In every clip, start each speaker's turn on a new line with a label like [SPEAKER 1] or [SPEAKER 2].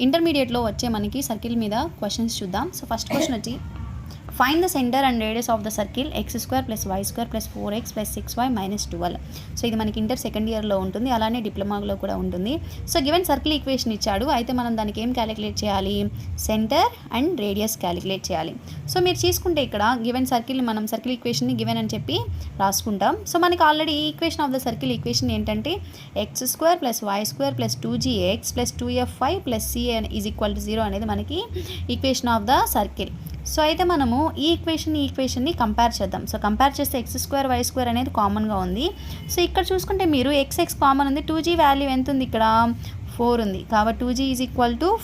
[SPEAKER 1] ఇంటర్మీడియట్లో వచ్చే మనకి సర్కిల్ మీద క్వశ్చన్స్ చూద్దాం. సో ఫస్ట్ క్వశ్చన్ వచ్చి find the centre and radius of the circle x² + y² + 4x + 6y - 12. So ఇది మనకి ఇంటర్ సెకండ్ ఇయర్లో ఉంటుంది, అలానే డిప్లొమాలో కూడా ఉంటుంది. సో గివెన్ సర్కిల్ ఈక్వేషన్ ఇచ్చాడు, అయితే మనం దానికి ఏం క్యాలిక్యులేట్ చేయాలి, సెంటర్ అండ్ రేడియస్ క్యాలిక్యులేట్ చేయాలి. సో మీరు తీసుకుంటే ఇక్కడ గివెన్ సర్కిల్, మనం సర్కిల్ ఈక్వేషన్ని గివెన్ అని చెప్పి రాసుకుంటాం. సో మనకి ఆల్రెడీ ఈ equation of the circle equation ఏంటంటే x² + y² + 2gx + 2fy + c = 0 అనేది మనకి equation of the circle. So అయితే మనము ఈ ఈక్వేషన్ని కంపేర్ చేద్దాం. సో కంపేర్ చేస్తే x² y² అనేది కామన్గా ఉంది. సో ఇక్కడ చూసుకుంటే మీరు x కామన్ ఉంది, 2g వాల్యూ ఎంత ఉంది, ఇక్కడ 4 ఉంది, కాబట్టి 2g =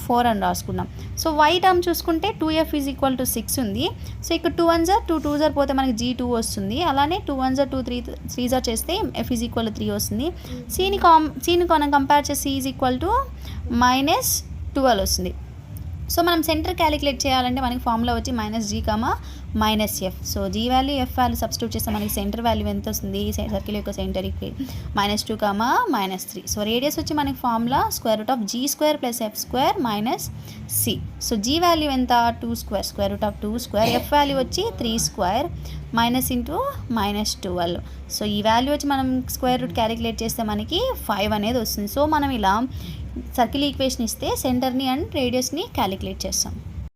[SPEAKER 1] 4 అని రాసుకున్నాం. సో y టర్మ్ చూసుకుంటే 2f = 6 ఉంది. సో ఇక్కడ 2 1s 2 2s పోతే మనకి g2 వస్తుంది, అలానే 2 1s 2 3s చేస్తే f = 3 వస్తుంది. cని మనం కంపేర్ చేసి c = -12 వస్తుంది. సో మనం సెంటర్ క్యాలిక్యులేట్ చేయాలంటే మనకి ఫార్ములా వచ్చి -g, -f. So g value f value substitute చేస్తే మనకి సెంటర్ వాల్యూ ఎంత వస్తుంది, సర్కిల్ యొక్క సెంటర్కి -2, -3. సో రేడియస్ వచ్చి మనకి formula √g² + f² - c. So g value ఎంత, 2² √2², f వాల్యూ వచ్చి 3² -12. సో ఈ వాల్యూ వచ్చి మనం స్క్వేర్ రూట్ క్యాలిక్యులేట్ చేస్తే మనకి 5 అనేది వస్తుంది. సో మనం ఇలా సర్కిల్ ఈక్వేషన్ ఇస్తే సెంటర్ని అండ్ రేడియస్ని క్యాలిక్యులేట్ చేస్తాం.